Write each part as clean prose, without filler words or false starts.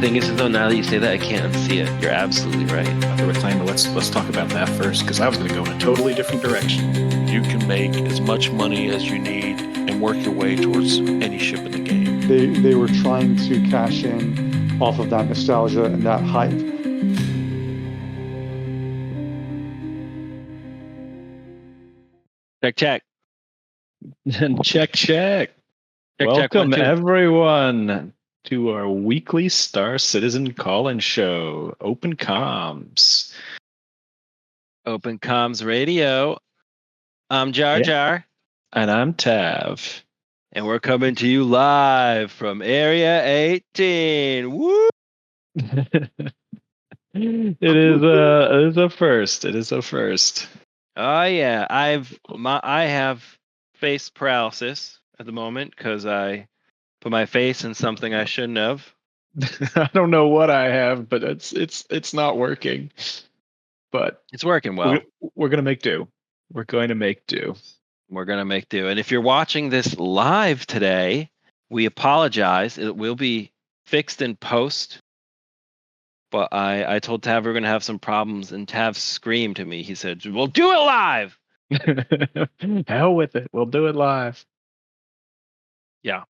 thing is, though, now that you say that, I can't unsee it. You're absolutely right. The reclaimer. Let's talk about that first, because I was going to go in a totally different direction. You can make as much money as you need and work your way towards any ship in the game. They were trying to cash in off of that nostalgia and that hype. Check. Check. Welcome, everyone, to our weekly StarCitizen call-in show, OpenComms. OpenComms Radio. I'm Jar Jar. And I'm Tav. And we're coming to you live from Area 18. Woo! It is a first. It is a first. Oh yeah, I have face paralysis at the moment because I put my face in something I shouldn't have. I don't know what I have, but it's not working. But it's working well. We're gonna make do. We're going to make do. We're gonna make do. And if you're watching this live today, we apologize. It will be fixed in post. But I told Tav we are going to have some problems, and Tav screamed to me. He said, "We'll do it live." Hell with it. We'll do it live. Yeah.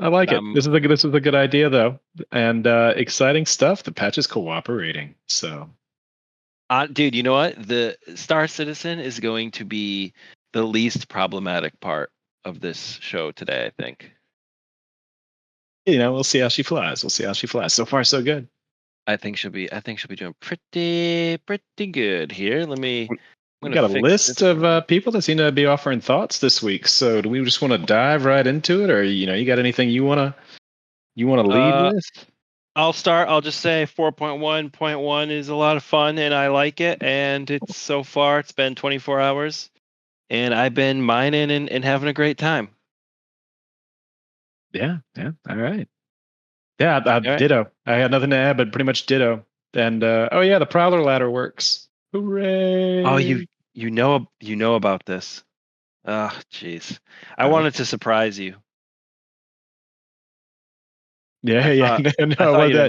I like it. This is a good idea, though. And exciting stuff. The patch is cooperating. So, dude, you know what? The StarCitizen is going to be the least problematic part of this show today, I think. You know, we'll see how she flies. So far, so good. I think she'll be doing pretty good here. We got a list of people that seem to be offering thoughts this week. So do we just want to dive right into it, or you got anything you wanna lead with? I'll start. I'll just say 4.1.1 is a lot of fun, and I like it. And it's been 24 hours, and I've been mining and having a great time. Yeah. All right. Yeah, ditto. I had nothing to add, but pretty much ditto. And the Prowler ladder works. Hooray! Oh, you know about this? Oh, jeez. I wanted to surprise you. Yeah.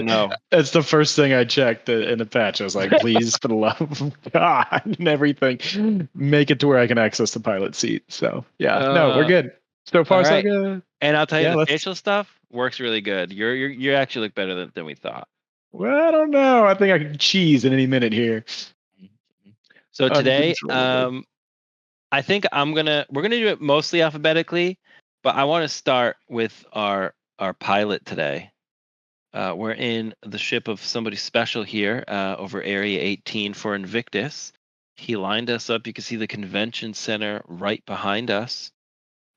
No. That's the first thing I checked in the patch. I was like, please, for the love of God, and everything, make it to where I can access the pilot seat. So no, we're good. So far, so good. And I'll tell you, the facial stuff works really good. You actually look better than we thought. Well, I don't know. I think I can cheese in any minute here. So today, I think we're gonna do it mostly alphabetically, but I want to start with our pilot today. We're in the ship of somebody special here over Area 18 for Invictus. He lined us up. You can see the convention center right behind us.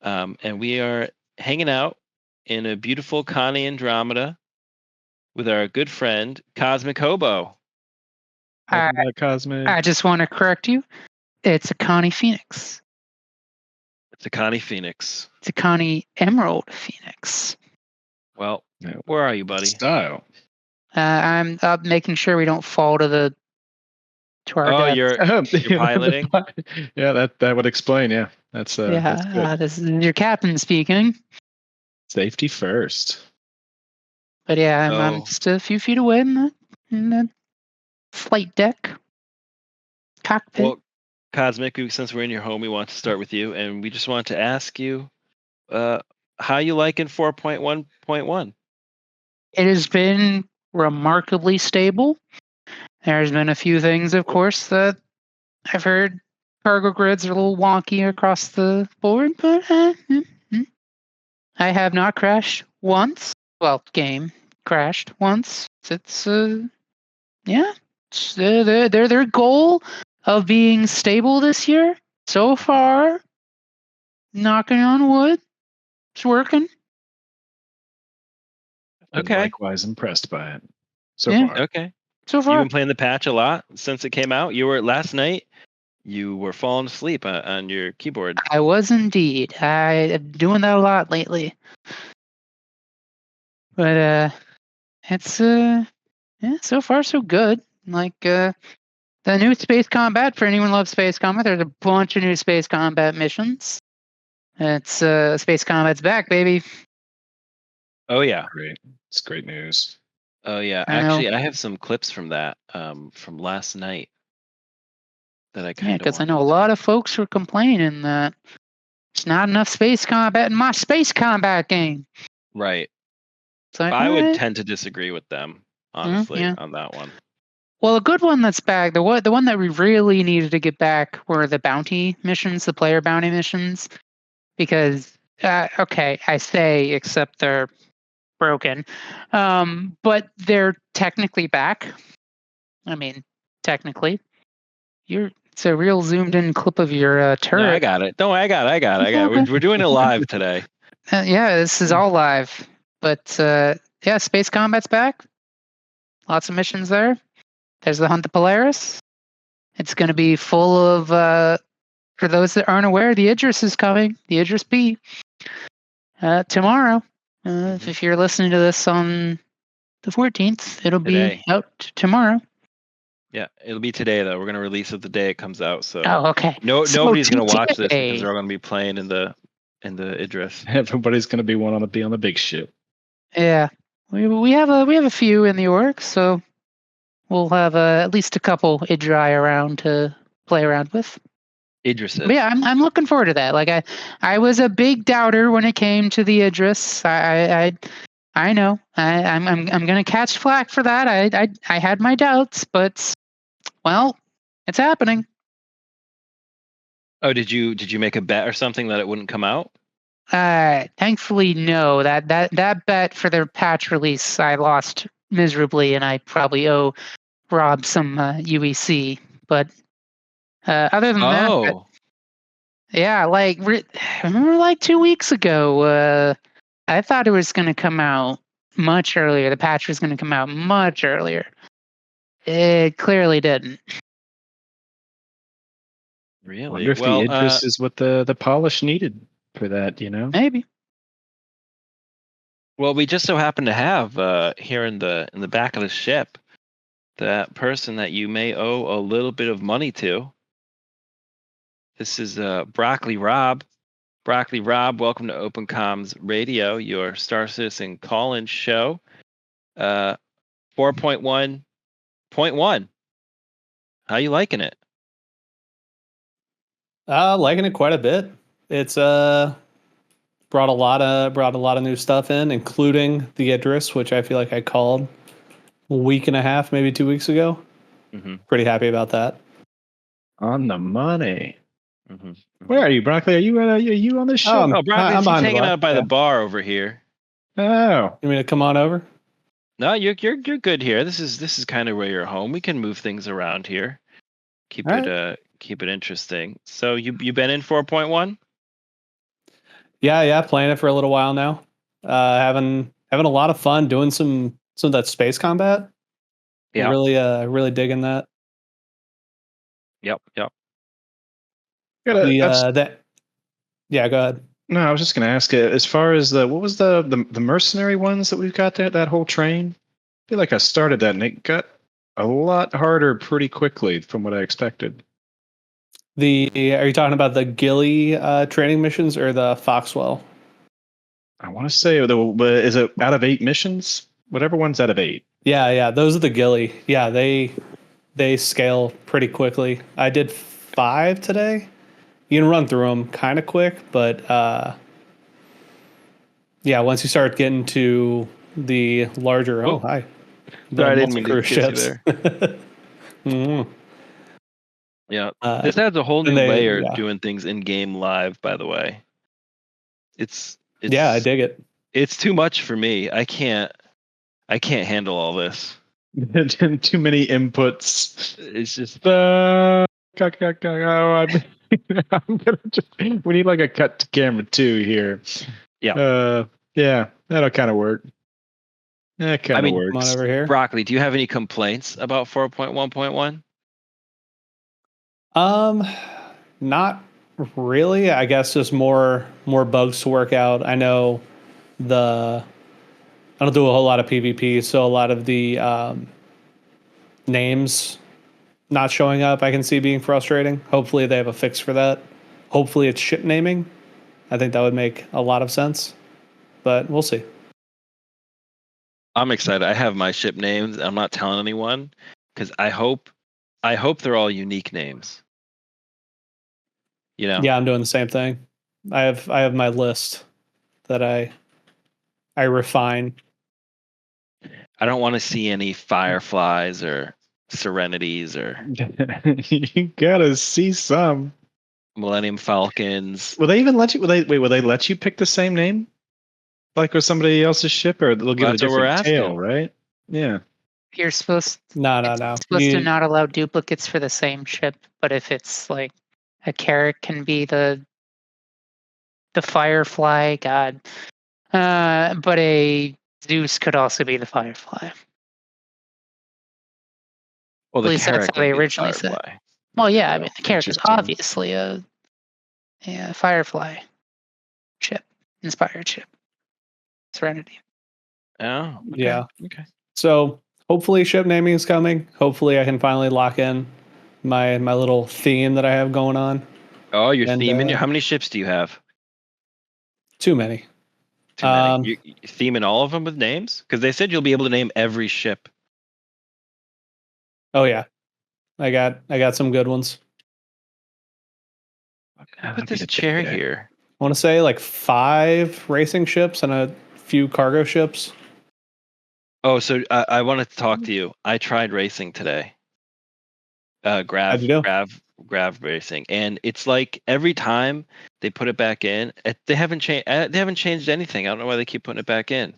And we are hanging out in a beautiful Connie Andromeda with our good friend Cosmic Hobo. Welcome back, Cosmic. I just want to correct you. It's a Connie Phoenix. It's a Connie Phoenix. It's a Connie Emerald Phoenix. Well, where are you, buddy? Style. I'm making sure we don't fall to our death. You're piloting? Yeah, that would explain. Yeah, that's this is your captain speaking. Safety first. But yeah, I'm just a few feet away in the flight deck cockpit. Well, Cosmic, since we're in your home, we want to start with you, and we just want to ask you how you like in 4.1.1. It has been remarkably stable. There's been a few things, of course, that I've heard cargo grids are a little wonky across the board, but I have not crashed once. Well, game crashed once. It's their goal of being stable this year so far. Knocking on wood, it's working. Okay. I'm likewise impressed by it so far. Okay. So far, you've been playing the patch a lot since it came out. Last night. You were falling asleep on your keyboard. I was indeed. I'm doing that a lot lately. But it's so far so good. Like the new space combat, for anyone who loves space combat, there's a bunch of new space combat missions. It's space combat's back, baby. Oh yeah, great! It's great news. Oh yeah, I know. actually, I have some clips from that from last night that I Yeah, kind of because I want. know a lot of folks were complaining that there's not enough space combat in my space combat game. Right. It's like, I all would right. tend to disagree with them, honestly, Yeah. on that one. Well, a good one that's back, the one that we really needed to get back were the bounty missions, the player bounty missions, because okay, I say except they're broken, but they're technically back. I mean, technically, it's a real zoomed in clip of your No, I turret. got it. Don't worry, I got it. We're doing it live today. Yeah, this is all live, but yeah, space combat's back. Lots of missions there. There's the Hunt the Polaris. It's going to be full of, for those that aren't aware, the Idris is coming, the Idris B, tomorrow. If you're listening to this on the 14th, it'll Today. be out tomorrow. Yeah, it'll be today though. We're gonna release it the day it comes out. So Oh, okay. nobody's gonna watch this today- because they're all gonna be playing in the Idris. Everybody's going to be on the big ship. Yeah, we have a few in the works, so we'll have at least a couple Idri around to play around with. Idrises. But yeah, I'm looking forward to that. Like I was a big doubter when it came to the Idris. I know. I'm gonna catch flack for that. I had my doubts, but well, it's happening. Oh, did you make a bet or something that it wouldn't come out? Thankfully, no. That bet for their patch release, I lost miserably, and I probably owe Rob some UEC. But other than that, Oh, yeah, like remember like 2 weeks ago, I thought it was going to come out much earlier. The patch was going to come out much earlier. It clearly didn't. I really? wonder if Well, the Idris is what the polish needed for that, you know? Maybe. well, we just so happen to have here in the back of the ship that person that you may owe a little bit of money to. This is BrocolliRob. BrocolliRob, welcome to OpenComms Radio, your StarCitizen call-in show. 4.1.1. How you liking it? Liking it quite a bit. It's brought a lot of new stuff in, including the Idris, which I feel like I called a week and a half, maybe 2 weeks ago. Mm-hmm. Pretty happy about that. On the money. Mm-hmm. Where are you, Broccoli? Are you on the show? Oh, Broccoli, I'm she's on the hanging bar, out by yeah. the bar over here. Oh. You mean to come on over? No, you're good here. This is kind of where you're home. We can move things around here. Keep All it interesting. So you been in 4.1? Yeah, playing it for a little while now. Having a lot of fun doing some of that space combat. Yeah. Really digging that. Yep. Yeah, go ahead. no, I was just going to ask as far as what was the mercenary ones that we've got there, that whole train? I feel like I started that and it got a lot harder pretty quickly from what I expected. Are you talking about the Gilly training missions or the Foxwell? I want to say, is it out of 8 missions? Whatever one's out of 8. Yeah, those are the Gilly. Yeah, they scale pretty quickly. I did 5 today. You can run through them kind of quick, but yeah, once you start getting to the larger, Sorry, I didn't mean to cruise kiss you ships. there. Yeah, this adds a whole new layer doing things in game live. By the way, it's yeah, I dig it. It's too much for me. I can't handle all this. Too many inputs. It's just we need like a cut to camera 2 here. Yeah. Yeah, that'll kind of work. That kind of works. Come on over here. Broccoli, do you have any complaints about 4.1.1? Not really. I guess just more bugs to work out. I know I don't do a whole lot of PvP, so a lot of the names not showing up I can see being frustrating. Hopefully they have a fix for that. Hopefully it's ship naming. I think that would make a lot of sense, but we'll see. I'm excited. I have my ship names. I'm not telling anyone because I hope they're all unique names. You know? Yeah, I'm doing the same thing. I have my list that I refine. I don't want to see any Fireflies or Serenities or You gotta see some. Millennium Falcons. Will they even let you? Will they let you pick the same name, like with somebody else's ship, or they'll give it a That's what we're different tail, asking. right? Yeah. You're supposed No. supposed to not allow duplicates for the same ship, but if it's like a Carrack can be the Firefly, God. But a Zeus could also be the Firefly. Well, At the least that's Carrack how they would be the originally said. Firefly. Well, yeah, I mean the Carrack is Interesting. obviously a Firefly ship, inspired ship. Serenity. Oh, okay. Yeah. Okay. So hopefully ship naming is coming. Hopefully I can finally lock in my little theme that I have going on. Oh, you're And, theming. How many ships do you have? Too many. Too many. You theming all of them with names? Because they said you'll be able to name every ship. Oh yeah. I got some good ones. Put this chair here. I want to say like 5 racing ships and a few cargo ships. Oh, so I wanted to talk to you. I tried racing today. How'd you do? Grav racing, and it's like every time they put it back in, they haven't changed. They haven't changed anything. I don't know why they keep putting it back in.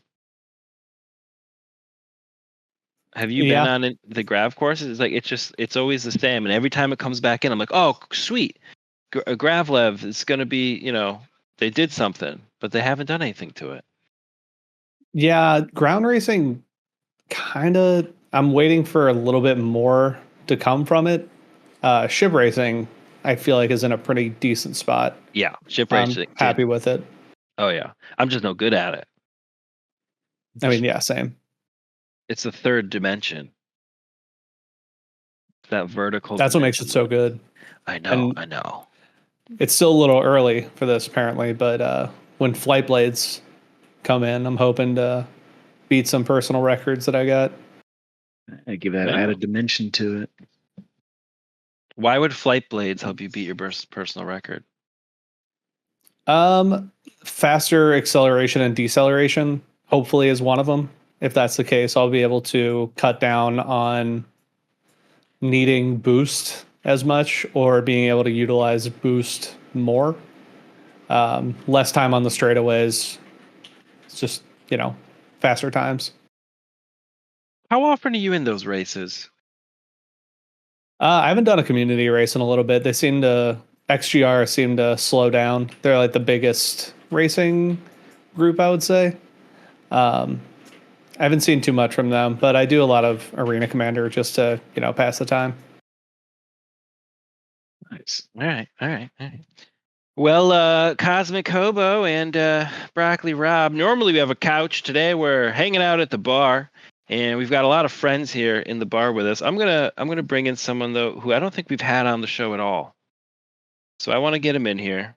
Have you been on the Grav courses? It's like it's always the same, and every time it comes back in, I'm like, oh, sweet, Gravlev is going to be, they did something, but they haven't done anything to it. Yeah, ground racing, kind of. I'm waiting for a little bit more to come from it. Ship racing, I feel like, is in a pretty decent spot. Yeah, ship racing. I'm happy with it. Oh yeah, I'm just no good at it. I mean, yeah, same. It's the third dimension. That vertical. That's what makes it so good. I know. It's still a little early for this, apparently, but when flight blades come in, I'm hoping to beat some personal records that I got. I give that added dimension to it. Why would flight blades help you beat your personal record? Faster acceleration and deceleration, hopefully, is one of them. If that's the case, I'll be able to cut down on needing boost as much or being able to utilize boost more. Less time on the straightaways. It's just, faster times. How often are you in those races? I haven't done a community race in a little bit. XGR seem to slow down. They're like the biggest racing group, I would say. I haven't seen too much from them, but I do a lot of Arena Commander just to, pass the time. Nice. All right. Well, Cosmic Hobo and BrocolliRob. Normally we have a couch. Today we're hanging out at the bar, and we've got a lot of friends here in the bar with us. I'm gonna bring in someone though who I don't think we've had on the show at all. So I want to get him in here.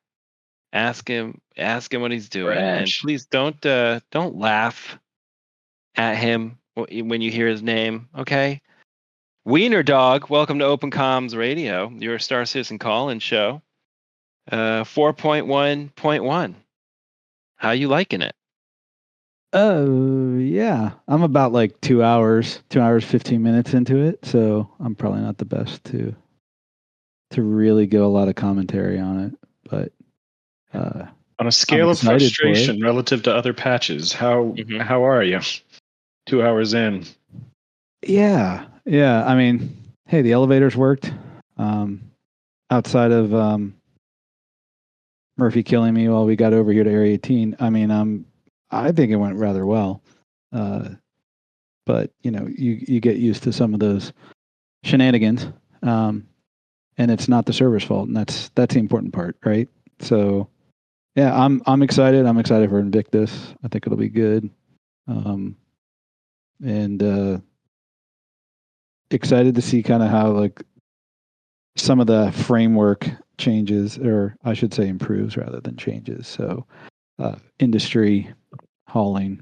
Ask him what he's doing, and please don't laugh at him when you hear his name. Okay. WeenerDawg, welcome to OpenComms Radio, your StarCitizen call-in show. 4.1.1. How you liking it? Oh, yeah. I'm about like 2 hours, 15 minutes into it, so I'm probably not the best to really give a lot of commentary on it, but on a scale of frustration relative to other patches, how are you? 2 hours in. Yeah. I mean, hey, the elevators worked. Outside of Murphy killing me while we got over here to Area 18, I mean, I think it went rather well. But you get used to some of those shenanigans, and it's not the server's fault, and that's the important part, right? So, yeah, I'm excited. I'm excited for Invictus. I think it'll be good, and excited to see kind of how like some of the framework changes, or I should say improves rather than changes. So industry hauling,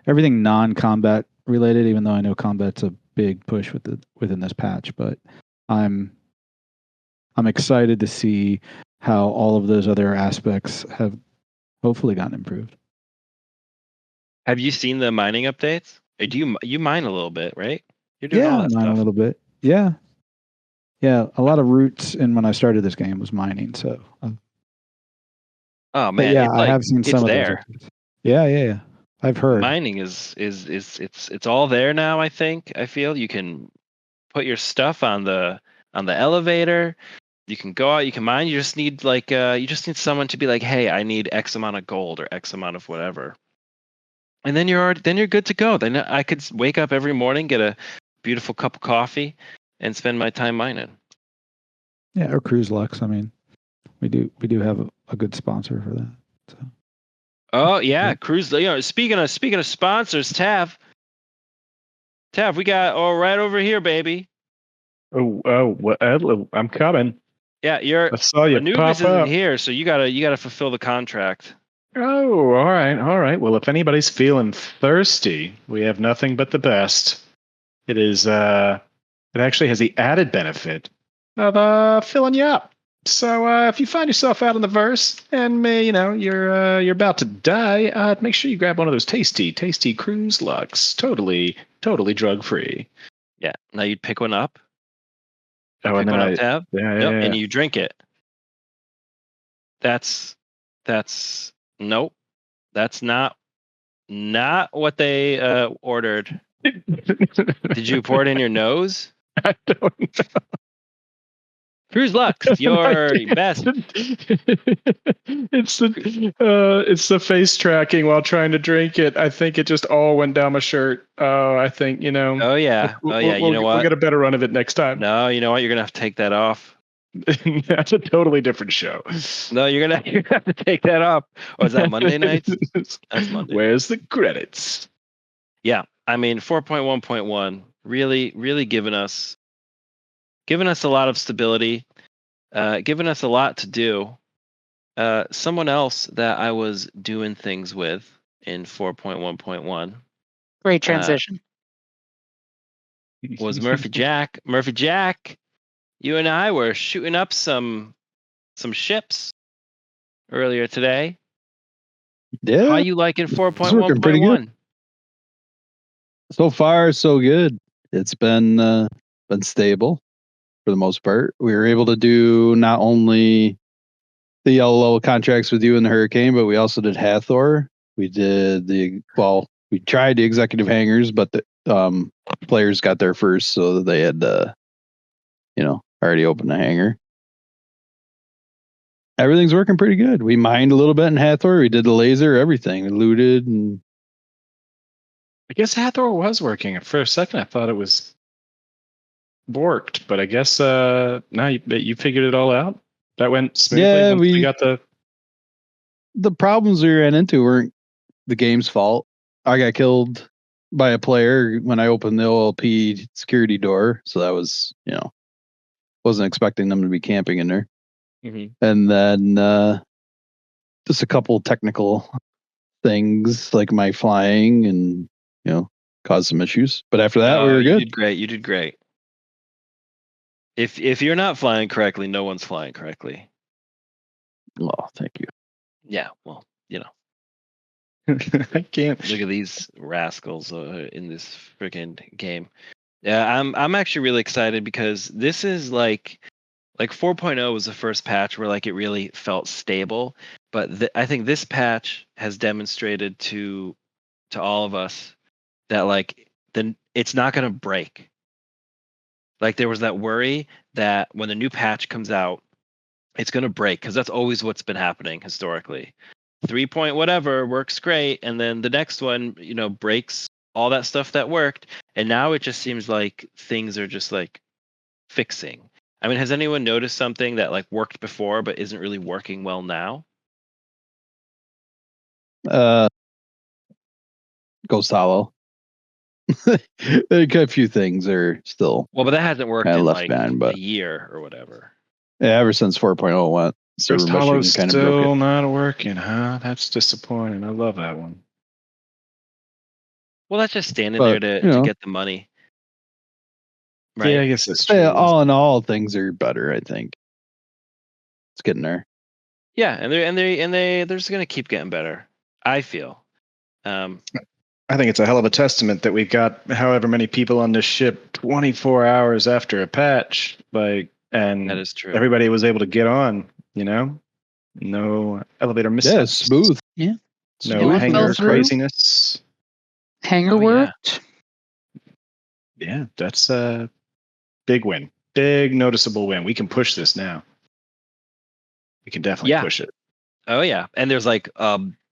everything non-combat related. Even though I know combat's a big push within this patch, but I'm excited to see how all of those other aspects have hopefully gotten improved. Have you seen the mining updates? Or do you mine a little bit, right? You're doing all that mine stuff. a little bit. Yeah. A lot of roots in when I started this game was mining. So. Oh man, yeah, it's I have seen some of there. those. Yeah. I've heard mining is it's all there now. I feel you can put your stuff on the elevator. You can go out. You can mine. You just need someone to be like, hey, I need X amount of gold or X amount of whatever. And then you're good to go. Then I could wake up every morning, get a beautiful cup of coffee, and spend my time mining. Yeah, or Cruz Lux. I mean, we do have a good sponsor for that. So. Oh yeah, Cruz. Speaking of sponsors, Tav, we got right over here, baby. What? I'm coming. Yeah, I saw you Anubis pop up. isn't here, so you gotta fulfill the contract. Oh, all right. Well, if anybody's feeling thirsty, we have nothing but the best. It is it actually has the added benefit of filling you up. So if you find yourself out in the verse and you're about to die, make sure you grab one of those tasty Cruz Lux, totally drug free. Yeah. Now you'd pick one up. Oh, and then Tab. And you drink it. That's nope. That's not what they ordered. Did you pour it in your nose? I don't know. Cruz Lux, your best. It's the face tracking while trying to drink it. I think it just all went down my shirt. I think Oh yeah. You know what? We'll get a better run of it next time. No, you know what? You're gonna have to take that off. That's a totally different show. No, you're gonna have to take that off. Or is that Monday nights? That's Monday. Where's the credits? Yeah, I mean 4.1.1 really giving us a lot of stability, giving us a lot to do. Someone else that I was doing things with in 4.1.1. Great transition. Was MurphyJack. MurphyJack, you and I were shooting up some ships earlier today. Yeah. How you liking 4.1.1? So far, so good. It's been stable for the most part. We were able to do not only the yellow level contracts with you and the Hurricane, but we also did Hathor. We did we tried the executive hangars, but the players got there first, so they had already opened the hangar. Everything's working pretty good. We mined a little bit in Hathor. We did the laser, everything. We looted, and I guess Hathor was working. For a second, I thought it was borked, but I guess now you figured it all out. That went smoothly. Yeah, we got the problems we ran into weren't the game's fault. I got killed by a player when I opened the OLP security door, so that was wasn't expecting them to be camping in there. Mm-hmm. And then just a couple technical things like my flying and caused some issues. But after that, we were good. You did great. If you're not flying correctly, no one's flying correctly. Oh, thank you. Yeah, well, I can't look at these rascals in this freaking game. Yeah, I'm actually really excited because this is like 4.0 was the first patch where it really felt stable, but I think this patch has demonstrated to all of us that then it's not going to break. There was that worry that when the new patch comes out, it's going to break, because that's always what's been happening historically. 3 point whatever works great, and then the next one, breaks all that stuff that worked, and now it just seems like things are just fixing. I mean, has anyone noticed something that worked before but isn't really working well now? Ghost Hollow. A few things are still but that hasn't worked in behind, a year or whatever. Yeah, ever since 4.0 went. Ghost Hollow's still not working, huh? That's disappointing. I love that one. Well, that's just standing But, there you to know. get the money. Right. Yeah, I guess that's true. Yeah, all in all, things are better. I think it's getting there. Yeah, and they're just gonna keep getting better. I feel. I think it's a hell of a testament that we've got however many people on this ship 24 hours after a patch, and That is true. everybody was able to get on. No elevator missteps. Yeah, smooth. Yeah. No one hangar fell through. craziness. Hangar Oh, yeah. worked. Yeah, that's a big win. Big noticeable win. We can push this now. We can definitely Yeah. push it. Oh yeah, and there's like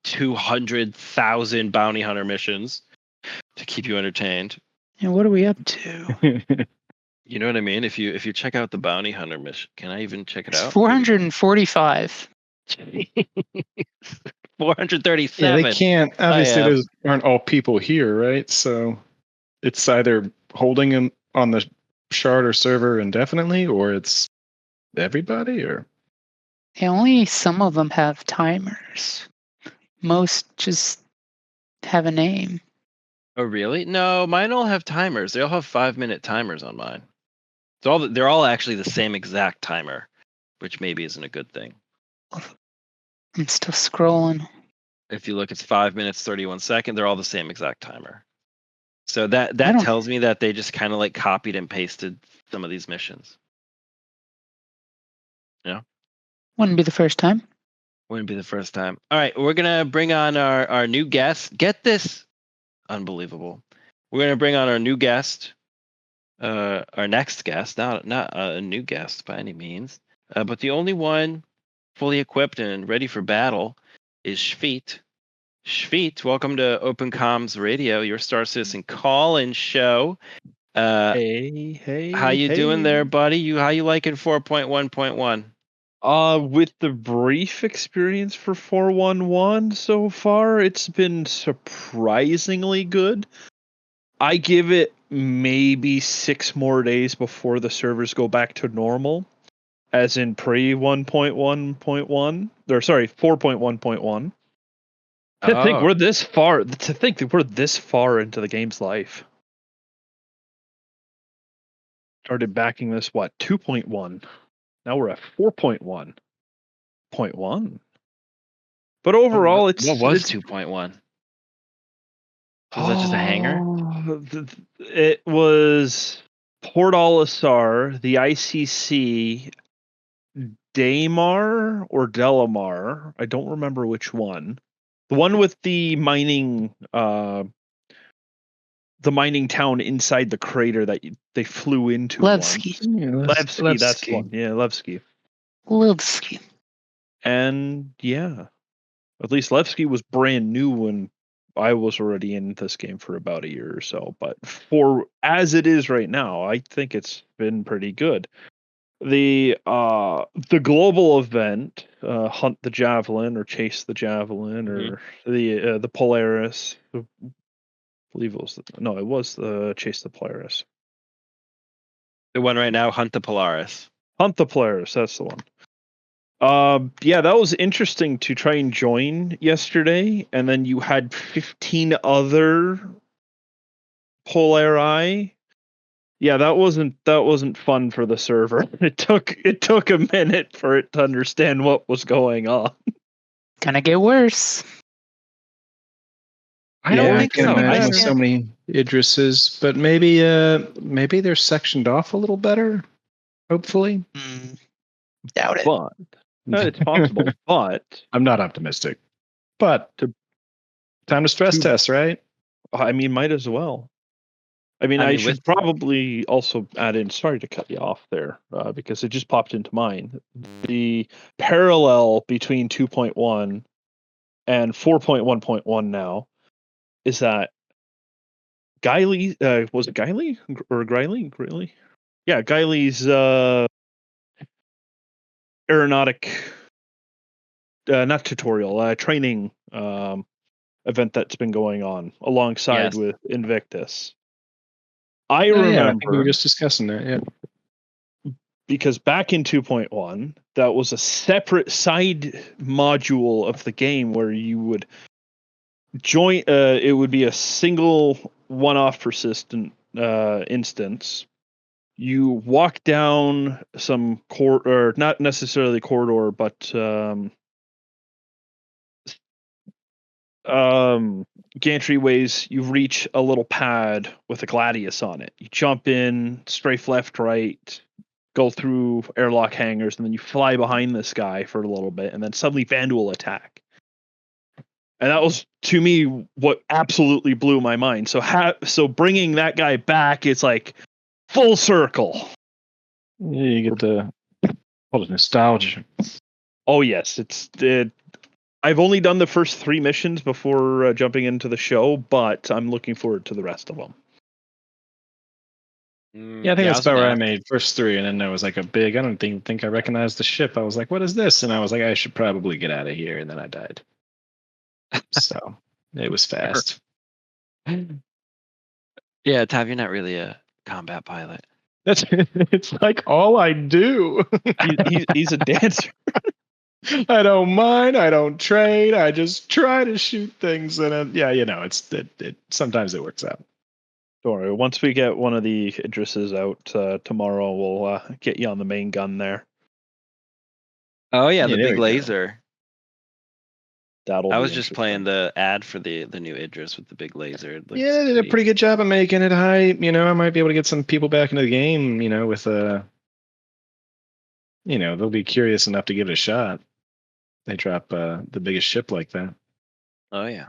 200,000 bounty hunter missions to keep you entertained. And what are we up to? You know what I mean? If you check out the bounty hunter mission, can I even check it It's out? 445. 437. Yeah, they can't. Obviously, I, those aren't all people here, right? So it's either holding them on the shard or server indefinitely, or it's everybody, or Yeah, only some of them have timers. Most just have a name. Oh really? No, mine all have timers. They all have 5-minute timers on mine. They're all actually the same exact timer, which maybe isn't a good thing. I'm still scrolling. If you look, it's 5 minutes 31 seconds. They're all the same exact timer. So that don't- tells me that they just kind of like copied and pasted some of these missions. Wouldn't be the first time. Wouldn't be the first time. All right, we're gonna bring on our new guest. Get this, unbelievable. We're gonna bring on our new guest, our next guest. Not a new guest by any means, but the only one fully equipped and ready for battle is Shveet. Shveet, welcome to OpenComms Radio, your StarCitizen call-in show. Hey. How you doing there, buddy? How you liking 4.1.1? With the brief experience for 411 so far, it's been surprisingly good. I give it maybe 6 more days before the servers go back to normal, as in pre 1.1.1, or sorry, 4.1.1. To think we're this far. To think that we're this far into the game's life. Started backing this 2.1. Now we're at 4.1.1. But overall, What was 2.1? Was that just a hangar? It was Port Olisar, the ICC, Daymar or Delamar. I don't remember which one. The one with the mining town inside the crater that they flew into. Levski. Levski, that's one. Yeah, Levski. Levski. And yeah, at least Levski was brand new when I was already in this game for about a year or so. But for as it is right now, I think it's been pretty good. The global event, Hunt the Javelin or Chase the Javelin, or the Polaris. I believe it was the Chase the Polaris. The one right now, Hunt the Polaris. Hunt the Polaris, that's the one. Yeah, that was interesting to try and join yesterday, and then you had 15 other Polari. Yeah, that wasn't fun for the server. It took a minute for it to understand what was going on. Gonna get worse. I don't think can so. imagine with so many Idrises, but maybe they're sectioned off a little better. Hopefully, Doubt it. But it's possible. But I'm not optimistic. But time to stress test, right? I mean, might as well. I should probably also add in, sorry to cut you off there, because it just popped into mind. The parallel between 2.1 and 4.1.1 now is that Guiley, was it Guiley or Griley? Yeah, Guiley's aeronautic, not tutorial, training event that's been going on alongside with Invictus. I remember. I think we were just discussing that. Yeah. Because back in 2.1, that was a separate side module of the game where you would join. It would be a single one-off persistent instance. You walk down some or not necessarily corridor, but gantryways. You reach a little pad with a gladius on it. You jump in, strafe left, right, go through airlock hangars, and then you fly behind this guy for a little bit, and then suddenly Vanduul attack. And that was, to me, what absolutely blew my mind. So bringing that guy back, it's like full circle. Yeah, you get the nostalgia. Oh yes, I've only done the first 3 missions before jumping into the show, but I'm looking forward to the rest of them. Yeah, I think that's about where I made first 3, and then there was like a big. I don't think I recognized the ship. I was like, "What is this?" And I was like, "I should probably get out of here." And then I died. So it was fast. Yeah, Tav, you're not really a combat pilot. It's like all I do. He's a dancer. I don't mind. I don't trade. I just try to shoot things, and it sometimes it works out. Don't worry. Once we get one of the Idrises out tomorrow, we'll get you on the main gun there. Oh yeah, the big laser. I was just playing the ad for the new Idris with the big laser. Yeah, they did a pretty good job of making it hype. I might be able to get some people back into the game. With they'll be curious enough to give it a shot. They drop the biggest ship like that. Oh yeah.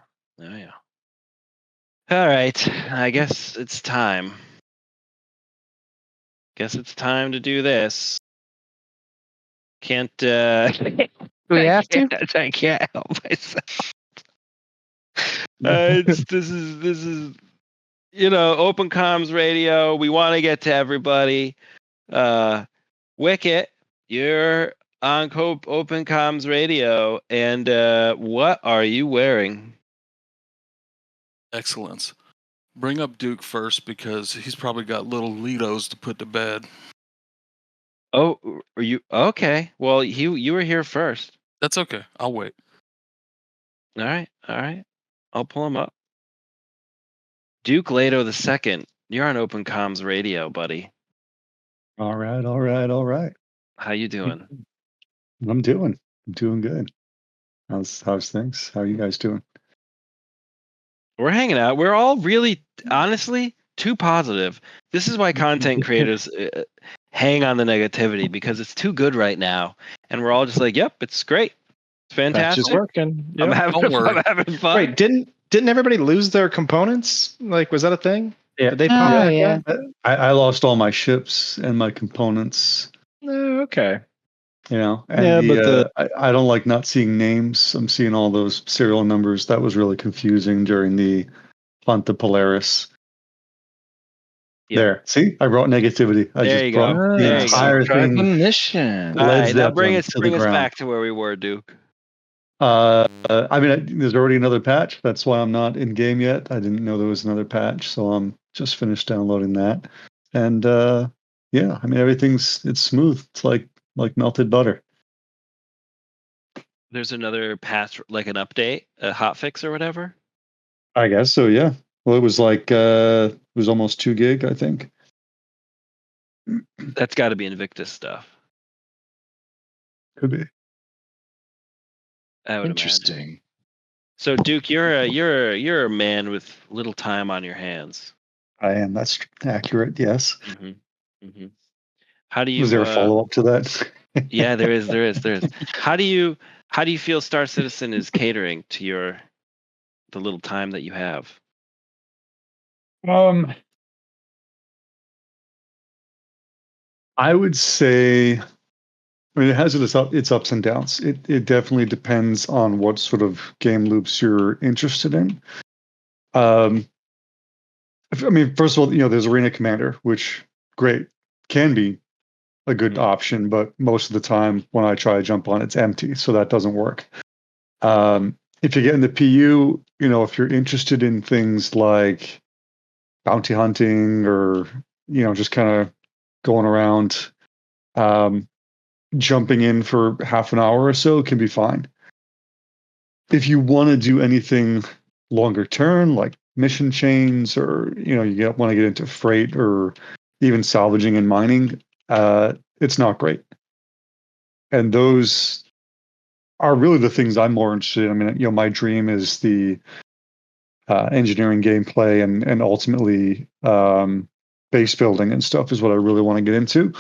All right, I guess it's time. To do this. Can't. Do we have to? I can't help myself. This is OpenComms radio. We want to get to everybody. Wikkett, you're on OpenComms radio, and what are you wearing? Excellence. Bring up Duke first because he's probably got little Litos to put to bed. Oh, are you okay? Well, you were here first. That's okay. I'll wait. All right. I'll pull him up. DukeLeto II, you're on OpenComms radio, buddy. All right. How you doing? I'm doing good. How's things? How are you guys doing? We're hanging out. We're all really, honestly, too positive. This is why content creators hang on the negativity, because it's too good right now, and we're all just like, "Yep, it's great, it's fantastic, just working." Yep. I'm having fun. Wait, didn't everybody lose their components? Like, was that a thing? Yeah, Did they pop back in? I lost all my ships and my components. Okay. And I don't like not seeing names. I'm seeing all those serial numbers. That was really confusing during the Ponta Polaris. Yep. There. See, I brought negativity. There you go. The entire thing. Mission. All right, now bring us back to where we were, Duke. There's already another patch. That's why I'm not in game yet. I didn't know there was another patch, so I'm just finished downloading that. And it's smooth. It's like melted butter. There's another patch, like an update, a hotfix or whatever? I guess so, yeah. Well, it was it was almost 2 gig, I think. That's got to be Invictus stuff. Could be. I would Interesting. Imagine. So, Duke, you're a man with little time on your hands. I am. That's accurate. Yes. Mm-hmm. How do you? Was there a follow up to that? Yeah, there is. How do you feel StarCitizen is catering to the little time that you have? I would say, it has its ups and downs. It definitely depends on what sort of game loops you're interested in. First of all, there's Arena Commander, which can be a good option, but most of the time when I try to jump on, it's empty, so that doesn't work. If you get in the PU, if you're interested in things like bounty hunting or just kind of going around, jumping in for half an hour or so can be fine. If you want to do anything longer term, like mission chains, or you want to get into freight or even salvaging and mining, it's not great. And those are really the things I'm more interested in. I mean, my dream is the engineering gameplay and ultimately base building and stuff is what I really want to get into.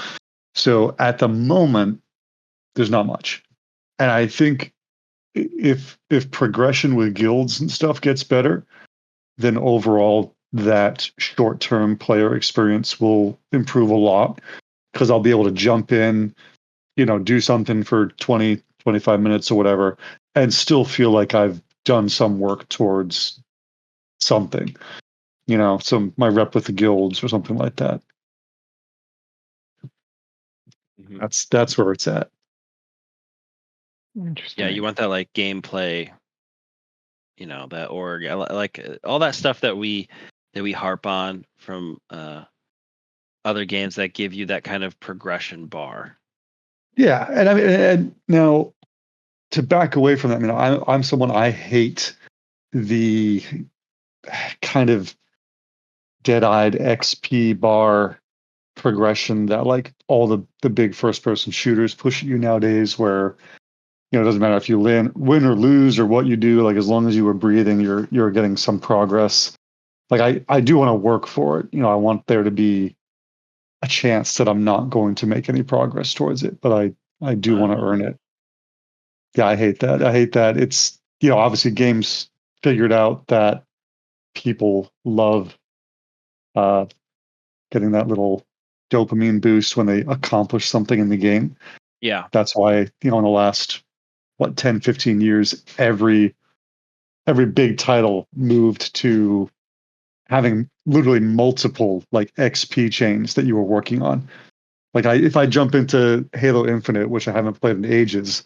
So at the moment, there's not much. And I think if progression with guilds and stuff gets better, then overall that short-term player experience will improve a lot, because I'll be able to jump in, do something for 20, 25 minutes or whatever, and still feel like I've done some work towards something, my rep with the guilds or something like that. That's where it's at. Yeah, you want that like gameplay, that org, like all that stuff that we harp on from other games that give you that kind of progression bar. Yeah, and I mean, and now to back away from that, I'm someone, I hate the kind of dead-eyed XP bar progression that like all the big first-person shooters push at you nowadays, where it doesn't matter if you win or lose or what you do, like as long as you were breathing, you're getting some progress. Like I do want to work for it. I want there to be a chance that I'm not going to make any progress towards it, but I do want to earn it. Yeah, I hate that. I hate that. It's, obviously games figured out that people love getting that little dopamine boost when they accomplish something in the game. Yeah. That's why, in the last 10, 15 years, every big title moved to having literally multiple like XP chains that you were working on. Like if I jump into Halo Infinite, which I haven't played in ages,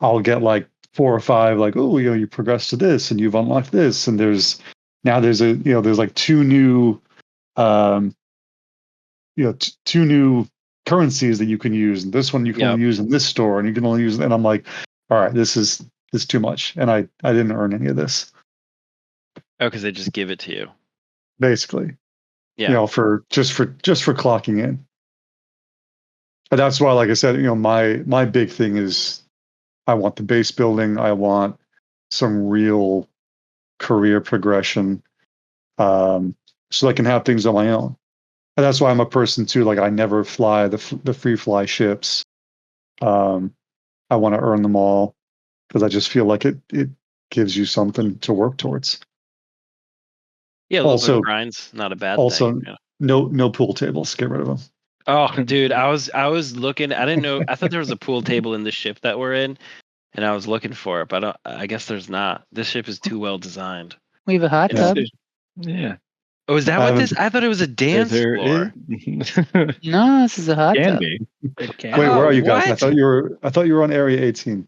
I'll get like 4 or 5, like, oh, you progressed to this and you've unlocked this, and there's like 2 new, two new currencies that you can use, and this one you can only use in this store, and you can only use, and I'm like, all right, this is too much, and I didn't earn any of this. Oh, because they just give it to you, basically. Yeah. For clocking in. But that's why, like I said, my big thing is I want the base building. I want some real career progression, so I can have things on my own. And that's why I'm a person too. Like I never fly the free fly ships. I want to earn them all, because I just feel like it gives you something to work towards. Yeah, a little bit of grind's not a bad thing. No pool tables. Get rid of them. Oh, dude, I was looking. I didn't know. I thought there was a pool table in the ship that we're in, and I was looking for it, but I guess there's not. This ship is too well designed. We have a hot tub. Yeah. Oh, is that what this? I thought it was a dance floor. No, this is a hot tub. It can. Wait, where are you guys? What? I thought you were on Area 18.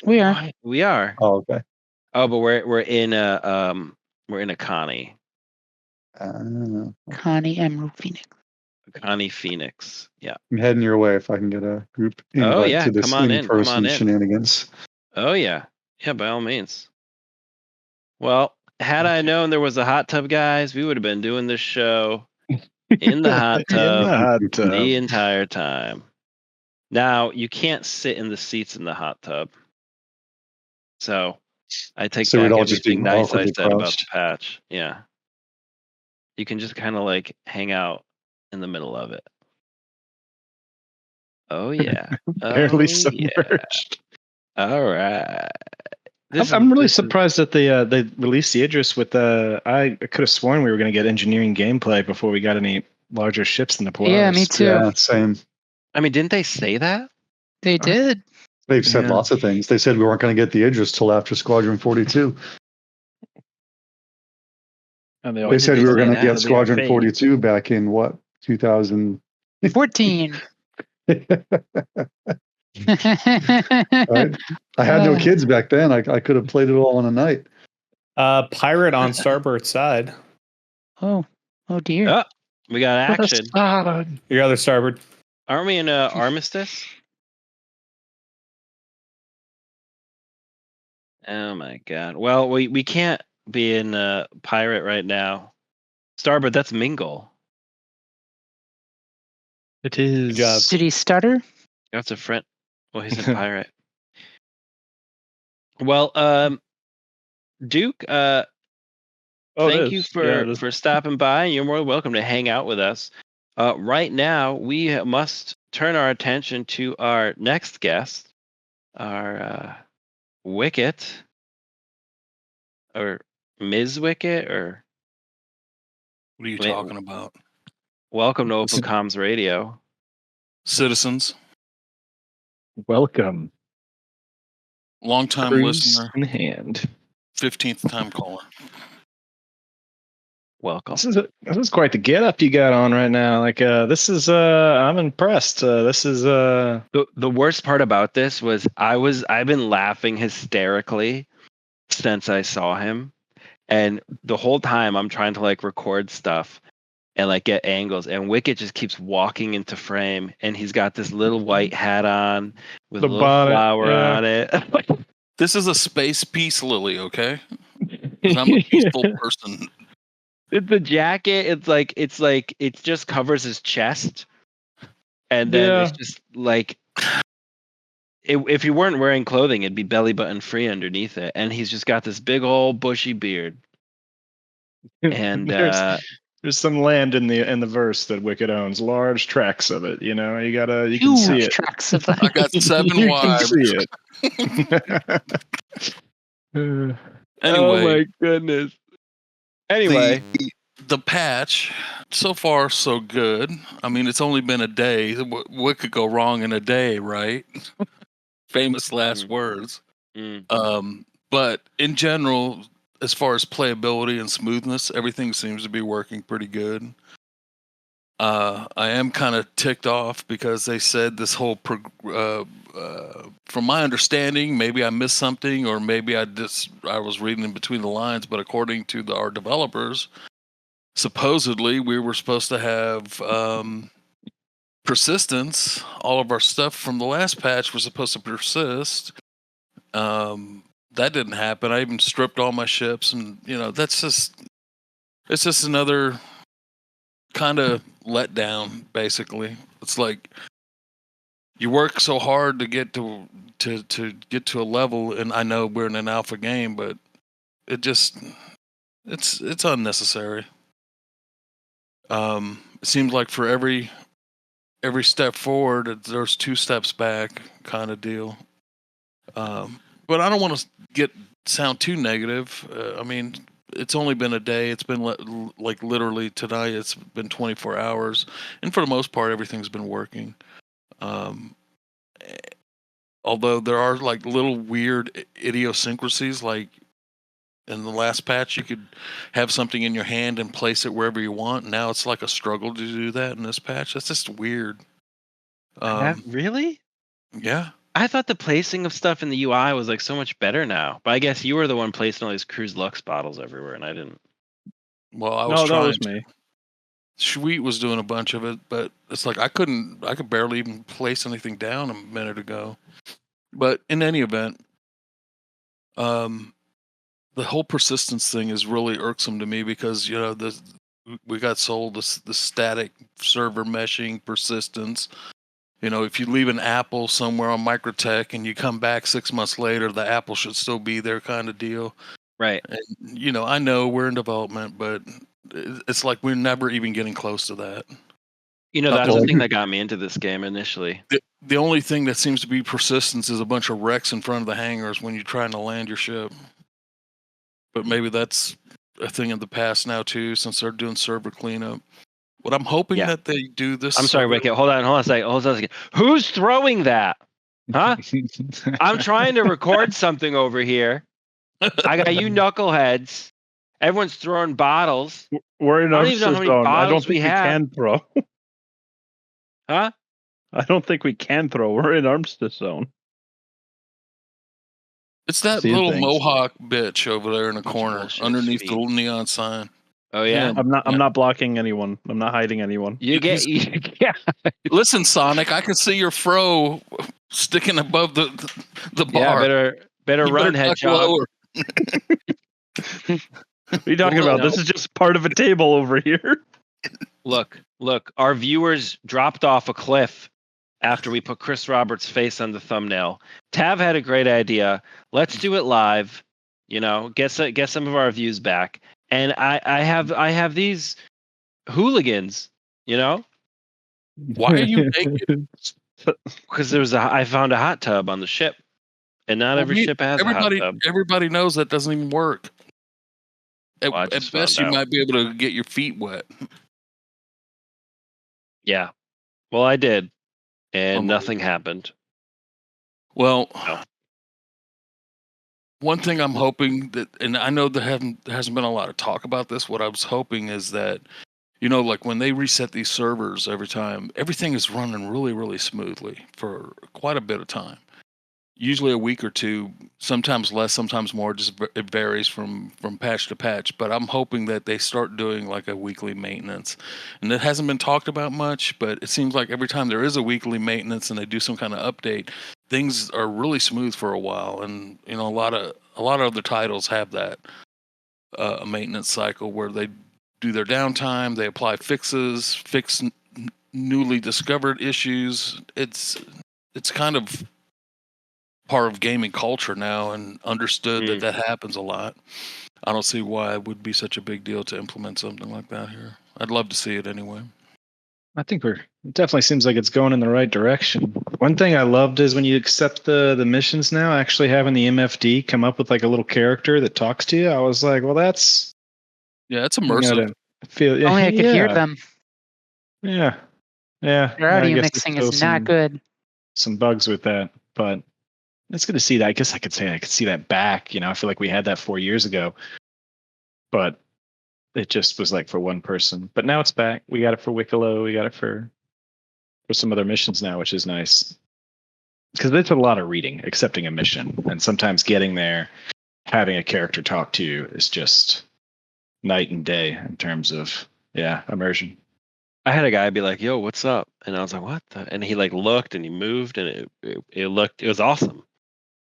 We are. We are. Oh, okay. Oh, but we're in a Connie. Connie Emerald Phoenix. Connie Phoenix. Yeah. I'm heading your way if I can get a group invite to this in-person shenanigans. Oh yeah. Yeah, by all means. Well, had I known there was a hot tub, guys, we would have been doing this show in the hot tub the entire time. Now, you can't sit in the seats in the hot tub. So I take back everything nice I said about the patch. Yeah. You can just kind of like hang out in the middle of it. Oh yeah. Barely submerged. Yeah. All right. I'm really surprised that they released the Idris with the. I could have sworn we were going to get engineering gameplay before we got any larger ships in the Polaris. Yeah, me too. Yeah, same. I mean, didn't they say that? They did. They've said lots of things. They said we weren't going to get the Idris till after Squadron 42. And they said we were going to get Squadron 42 back in what, 2014. Right? I had no kids back then. I could have played it all in a night. Pirate on starboard side. Oh dear. Oh, we got action. Your other starboard. Aren't we in Armistice? Oh my god. Well, we can't be in pirate right now. Starboard, that's Mingle. It is. Good job. Did he stutter? That's a friend. Well, he's in pirate. Well, Duke, thank you for stopping by. You're more welcome to hang out with us. Right now, we must turn our attention to our next guest, our Wikkett, or Ms. Wikkett, or What are you talking about? welcome to OpenComms Radio. Citizens, Welcome. long-time Cruise listener, in hand. 15th time caller. Welcome. This is quite the get up you got on right now. Like this is I'm impressed. This is The worst part about this was I've been laughing hysterically since I saw him, and the whole time I'm trying to like record stuff and like get angles, and Wikkett just keeps walking into frame, and he's got this little white hat on with The a little bonnet, flower yeah. on it. This is a space peace lily, okay? 'Cause I'm a peaceful person. The jacket, it just covers his chest, and then Yeah. it's just like if you weren't wearing clothing, it'd be belly button free underneath it, and he's just got this big old bushy beard. And there's some land in the verse that Wikkett owns, large tracts of it. You know, you can see it. Tracks of them. I got 7 You can wives. see it. oh Anyway, my goodness. Anyway, the patch, so far so good. I mean, it's only been a day. What could go wrong in a day, right? Famous last words. But in general, as far as playability and smoothness, everything seems to be working pretty good. I am kind of ticked off because they said this whole, from my understanding, maybe I missed something, or maybe I was reading in between the lines, but according to our developers, supposedly we were supposed to have persistence. All of our stuff from the last patch was supposed to persist. That didn't happen. I even stripped all my ships, and it's just another kind of letdown. Basically, it's like you work so hard to get to get to a level, and I know we're in an alpha game, but it's unnecessary. It seems like for every step forward, there's 2 steps back, kind of deal. But I don't want to sound too negative. I mean, it's only been a day. It's been like literally tonight. It's been 24 hours, and for the most part, everything's been working. Although there are like little weird idiosyncrasies, like in the last patch, you could have something in your hand and place it wherever you want. Now it's like a struggle to do that in this patch. That's just weird. Really? Yeah. I thought the placing of stuff in the UI was like so much better now, but I guess you were the one placing all these Cruz Lux bottles everywhere, and I didn't. Well, I was trying. That was me. Shveet was doing a bunch of it, but it's like I could barely even place anything down a minute ago. But in any event, the whole persistence thing is really irksome to me because we got sold the static server meshing persistence. If you leave an apple somewhere on Microtech and you come back 6 months later, the apple should still be there, kind of deal. Right. And, I know we're in development, but it's like we're never even getting close to that. That's the thing that got me into this game initially. The only thing that seems to be persistence is a bunch of wrecks in front of the hangars when you're trying to land your ship. But maybe that's a thing of the past now, too, since they're doing server cleanup. What I'm hoping that they do this. I'm sorry, Wikkett. Hold on a second. Who's throwing that? Huh? I'm trying to record something over here. I got you knuckleheads. Everyone's throwing bottles. We're in armistice zone. I don't think we can throw. Huh? I don't think we can throw. We're in armistice zone. It's that little Mohawk bitch over there in the corner, underneath the little neon sign. Oh yeah, I'm not blocking anyone. I'm not hiding anyone. Yeah. Listen, Sonic, I can see your fro sticking above the bar. Yeah, Better You run, better duck hedgehog. lower. What are you talking about? This is just part of a table over here. Look. Our viewers dropped off a cliff after we put Chris Roberts' face on the thumbnail. Tav had a great idea. Let's do it live. Get some of our views back. And I have these hooligans. Why are you naked? Because I found a hot tub on the ship, and not every ship has a hot tub. Everybody knows that doesn't even work. At just best, found you out. might be able to get your feet wet. Yeah. Well, I did, and nothing happened. Well, No. one thing I'm hoping that, and I know there hasn't been a lot of talk about this. What I was hoping is that, like when they reset these servers every time, everything is running really, really smoothly for quite a bit of time. Usually a week or two, sometimes less, sometimes more. Just it varies from patch to patch. But I'm hoping that they start doing like a weekly maintenance, and it hasn't been talked about much. But it seems like every time there is a weekly maintenance and they do some kind of update, things are really smooth for a while. And a lot of other titles have that a maintenance cycle where they do their downtime, they apply fixes, fix newly discovered issues. It's kind of part of gaming culture now, and understood that happens a lot. I don't see why it would be such a big deal to implement something like that here. I'd love to see it anyway. I think it definitely seems like it's going in the right direction. One thing I loved is when you accept the missions now, actually having the MFD come up with like a little character that talks to you. I was like, well, that's it's immersive. Only I could hear them. Yeah. Their audio mixing is not good. Some bugs with that, but it's good to see that. I guess I could see that back. I feel like we had that 4 years ago, but it just was like for one person. But now it's back. We got it for Wikkett. We got it for some other missions now, which is nice. Because it's a lot of reading, accepting a mission, and sometimes getting there, having a character talk to you is just night and day in terms of immersion. I had a guy be like, "Yo, what's up?" And I was like, "What the?" And he like looked and he moved, and it was awesome.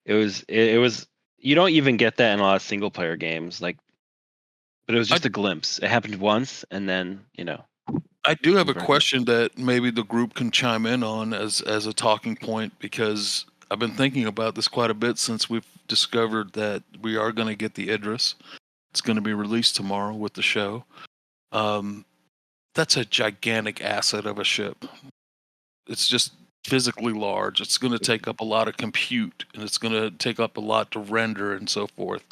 It was you don't even get that in a lot of single player games, but it was just a glimpse. It happened once, and then I do have a question that maybe the group can chime in on as a talking point, because I've been thinking about this quite a bit since we've discovered that we are going to get the Idris. It's going to be released tomorrow with the show. That's a gigantic asset of a ship. It's just physically large. It's going to take up a lot of compute, and it's going to take up a lot to render and so forth.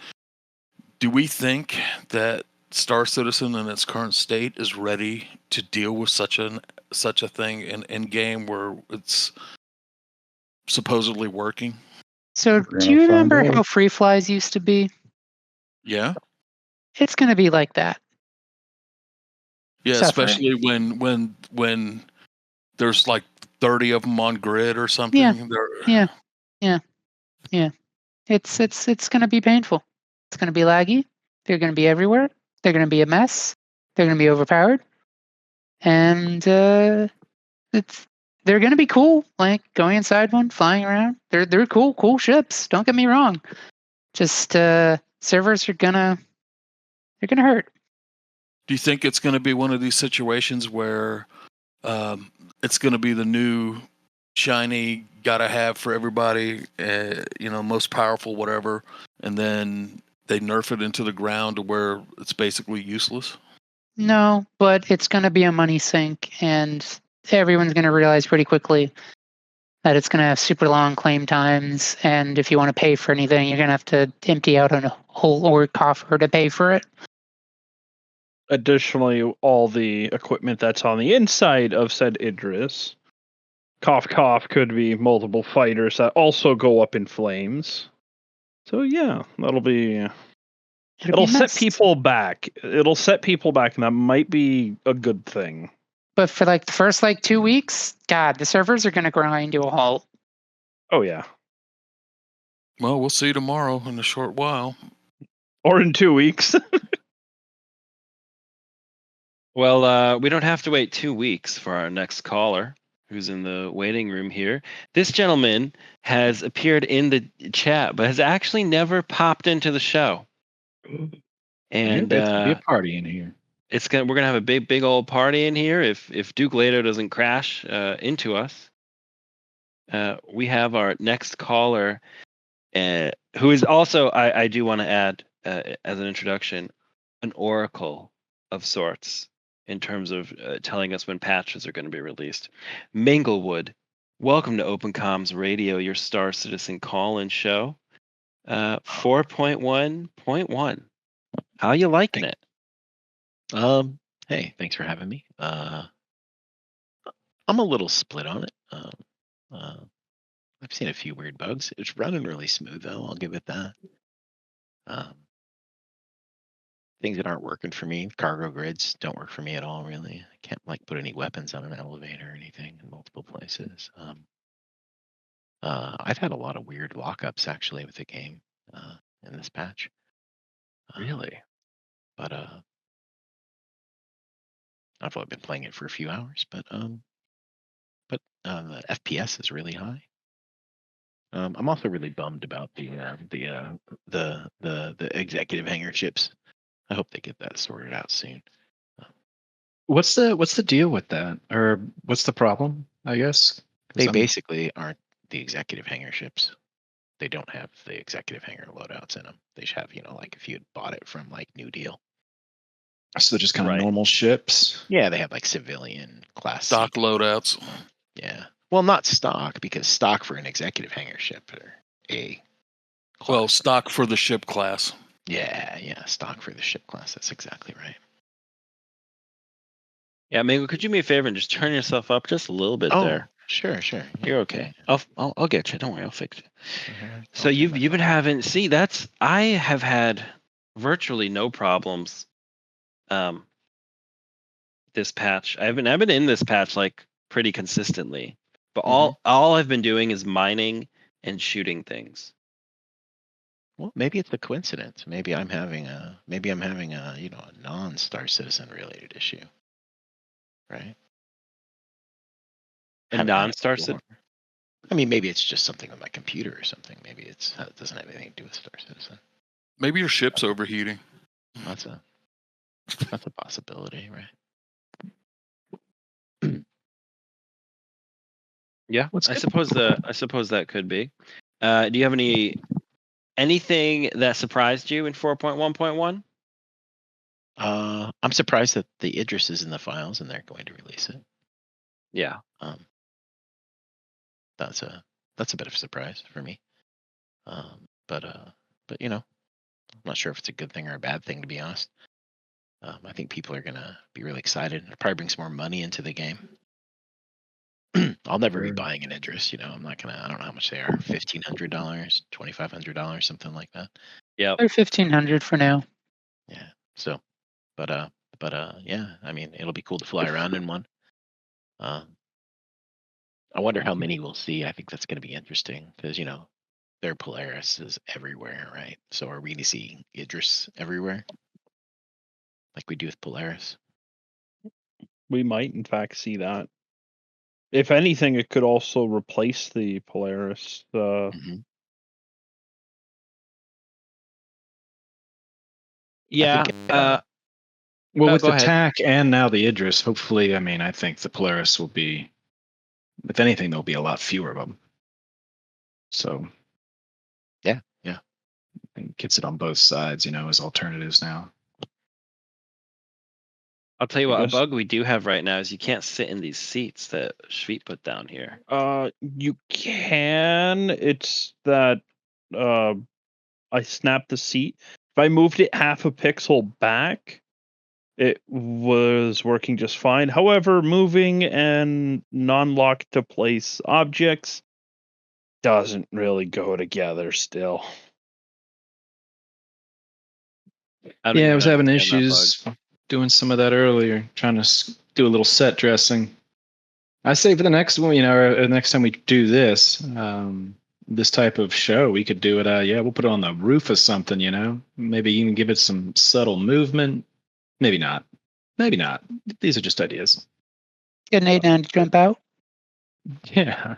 Do we think that StarCitizen in its current state is ready to deal with such a thing in game where it's supposedly working? So do you remember how free flies used to be? Yeah. It's going to be like that. Yeah, Suffering. especially when there's like 30 of them on grid or something. Yeah. It's going to be painful. It's going to be laggy. They're going to be everywhere. They're going to be a mess. They're going to be overpowered. And they're going to be cool, like going inside one, flying around. They're cool ships. Don't get me wrong. Just servers are they're gonna hurt. Do you think it's going to be one of these situations where it's going to be the new shiny gotta have for everybody, most powerful, whatever, and then they nerf it into the ground to where it's basically useless? No, but it's going to be a money sink, and everyone's going to realize pretty quickly that it's going to have super long claim times, and if you want to pay for anything, you're going to have to empty out a whole org coffer to pay for it. Additionally, all the equipment that's on the inside of said Idris, cough, could be multiple fighters that also go up in flames. So yeah, it'll set people back. It'll set people back, and that might be a good thing. But for the first 2 weeks, God, the servers are going to grind to a halt. Oh yeah. Well, we'll see tomorrow in a short while. Or in 2 weeks. Well, we don't have to wait 2 weeks for our next caller. who's in the waiting room here. This gentleman has appeared in the chat, but has actually never popped into the show. And it's gonna be a party in here. We're gonna have a big old party in here if DukeLeto doesn't crash into us. We have our next caller, who is also, I do want to add as an introduction, an oracle of sorts in terms of telling us when patches are going to be released. Minglewood, welcome to OpenComms Radio, your Star Citizen call-in show. 4.1.1. How you liking it? Hey, thanks for having me. I'm a little split on it. I've seen a few weird bugs. It's running really smooth though, I'll give it that. Things that aren't working for me, cargo grids don't work for me at all, really. I can't like put any weapons on an elevator or anything in multiple places. I've had a lot of weird lockups actually with the game in this patch. Really? But I've only been playing it for a few hours, but the FPS is really high. I'm also really bummed about the executive hangar chips. I hope they get that sorted out soon. What's the deal with that, or what's the problem? I guess They basically aren't the executive hangar ships. They don't have the executive hangar loadouts in them. They should have, like if you had bought it from like New Deal. So just kind of normal ships. Yeah, they have like civilian class Stock loadouts. Yeah. Well, not stock, because stock for an executive hangar ship are A. Well, stock for the ship class. Yeah, stock for the ship class. That's exactly right. Yeah, Mango, could you do me a favor and just turn yourself up just a little bit there? Sure. You're okay. I'll get you. Don't worry, I'll fix it. So you've been having I have had virtually no problems this patch. I've been in this patch like pretty consistently. But all I've been doing is mining and shooting things. Well, maybe it's a coincidence. Maybe I'm having a a non-Star Citizen related issue. Right? A non-Star Citizen? I mean, maybe it's just something on my computer or something. Maybe it doesn't have anything to do with Star Citizen. Maybe your ship's overheating. That's a possibility, right? Yeah, I suppose that could be. Do you have anything that surprised you in 4.1.1? I'm surprised that the Idris is in the files and they're going to release it. Yeah. That's a bit of a surprise for me. But I'm not sure if it's a good thing or a bad thing, to be honest. I think people are gonna be really excited. It'll probably bring some more money into the game. I'll never be buying an Idris. I'm not gonna. I don't know how much they are. $1,500, $2,500, something like that. Yeah, they're $1,500 for now. Yeah. So, but yeah. I mean, it'll be cool to fly around in one. I wonder how many we'll see. I think that's going to be interesting because there are Polaris everywhere, right? So are we going to see Idris everywhere, like we do with Polaris? We might, in fact, see that. If anything, it could also replace the Polaris. Yeah. Well, with the TAC and now the Idris, hopefully, I think the Polaris will be, if anything, there'll be a lot fewer of them. So, yeah. And gets it on both sides, as alternatives now. I'll tell you what, a bug we do have right now is you can't sit in these seats that Shveet put down here. You can. It's that I snapped the seat. If I moved it half a pixel back, it was working just fine. However, moving and non-lock to place objects doesn't really go together still. I was having issues doing some of that earlier, trying to do a little set dressing. I say for the next one, or next time we do this, this type of show, we could do it. We'll put it on the roof of something, maybe even give it some subtle movement. Maybe not. These are just ideas. Get an 8-9 to jump out. Yeah.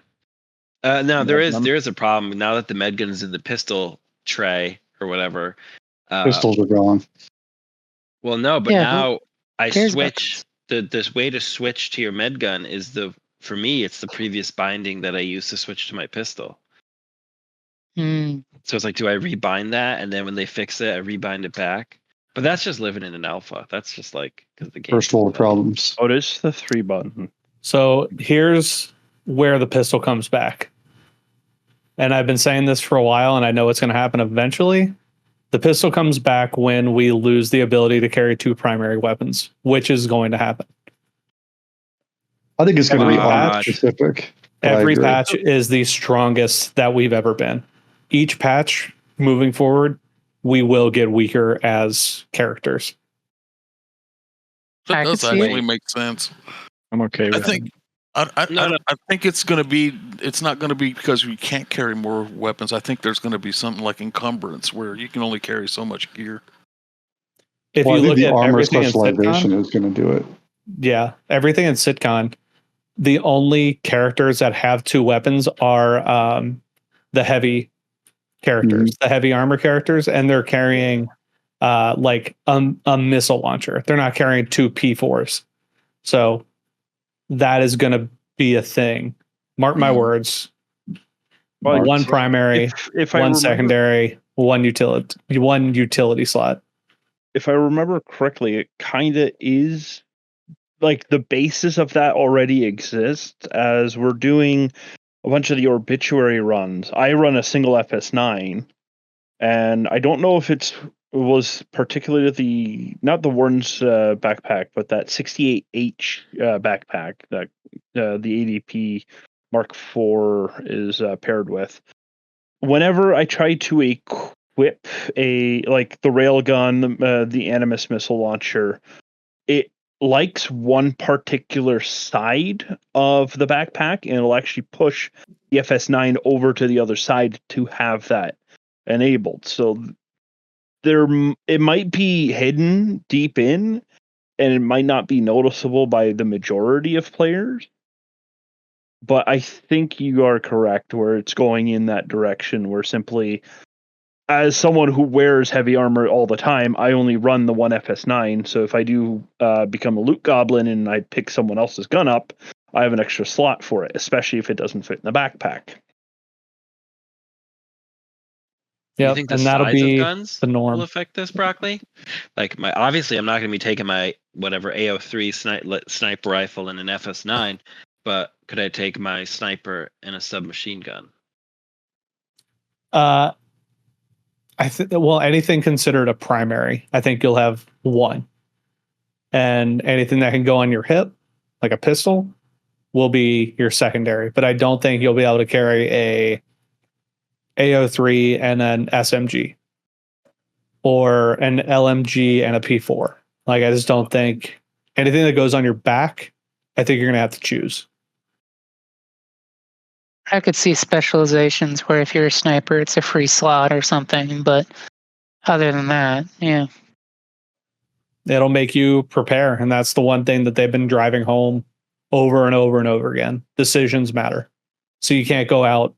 No, there is a problem now that the med gun is in the pistol tray or whatever. Pistols are gone. Well, no, but Yeah, now I cares about switch. This way to switch to your med gun is for me it's the previous binding that I used to switch to my pistol. Mm. So it's like, do I rebind that, and then when they fix it, I rebind it back? But that's just living in an alpha. That's just like because the game. First world problems. Oh, it is the 3 button. So here's where the pistol comes back. And I've been saying this for a while, and I know it's going to happen eventually. The pistol comes back when we lose the ability to carry 2 primary weapons, which is going to happen. I think it's going to be Every armor patch. specific. but I Every agree. patch is the strongest that we've ever been. Each patch moving forward, we will get weaker as characters. I That could does see it. actually make sense. I'm okay I with think it. I think it's not going to be because we can't carry more weapons. I think there's going to be something like encumbrance where you can only carry so much gear. If Well, I you think look the at armor everything in specialization Sitcon, is going to do it. yeah, everything in Sitcon, the only characters that have 2 weapons are the heavy characters, the heavy armor characters, and they're carrying like a missile launcher. They're not carrying 2 P4s. So that is going to be a thing. Mark my words. Well, One primary, if I one remember, secondary, one utility slot. if I remember correctly, it kind of is like the basis of that already exists as we're doing a bunch of the obituary runs. I run a single FS9, and I don't know if it was particularly not the Warden's backpack, but that 68H backpack that the ADP Mark IV is paired with. Whenever I try to equip the railgun, the Animus missile launcher, it likes one particular side of the backpack, and it'll actually push the FS9 over to the other side to have that enabled. So it might be hidden deep in, and it might not be noticeable by the majority of players. But I think you are correct where it's going in that direction, where simply, as someone who wears heavy armor all the time, I only run the one FS9. So if I do become a loot goblin and I pick someone else's gun up, I have an extra slot for it, especially if it doesn't fit in the backpack. Yeah, You think the and that'll size be of guns the norm. will affect this, Broccoli? Like obviously, I'm not going to be taking my whatever AO3 sniper rifle in an FS9, but could I take my sniper and a submachine gun? Well, anything considered a primary, I think you'll have 1, and anything that can go on your hip, like a pistol, will be your secondary. But I don't think you'll be able to carry a AO3 and an SMG or an LMG and a P4. Like, I just don't think anything that goes on your back, I think you're going to have to choose. I could see specializations where if you're a sniper, it's a free slot or something. But other than that, yeah. It'll make you prepare. And that's the one thing that they've been driving home over and over and over again. Decisions matter. So you can't go out,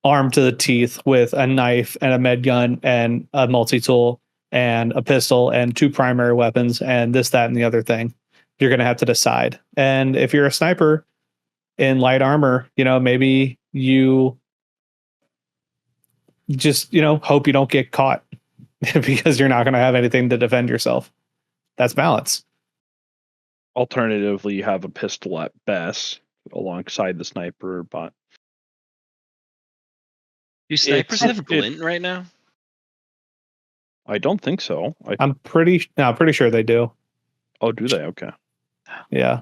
armed to the teeth with a knife and a med gun and a multi-tool and a pistol and 2 primary weapons and this, that, and the other thing. You're going to have to decide. And if you're a sniper in light armor, maybe you just, hope you don't get caught because you're not going to have anything to defend yourself. That's balance. Alternatively, you have a pistol at best alongside the sniper, but Do snipers have glint right now? I don't think so. I'm pretty sure they do. Oh, do they? Okay. Yeah.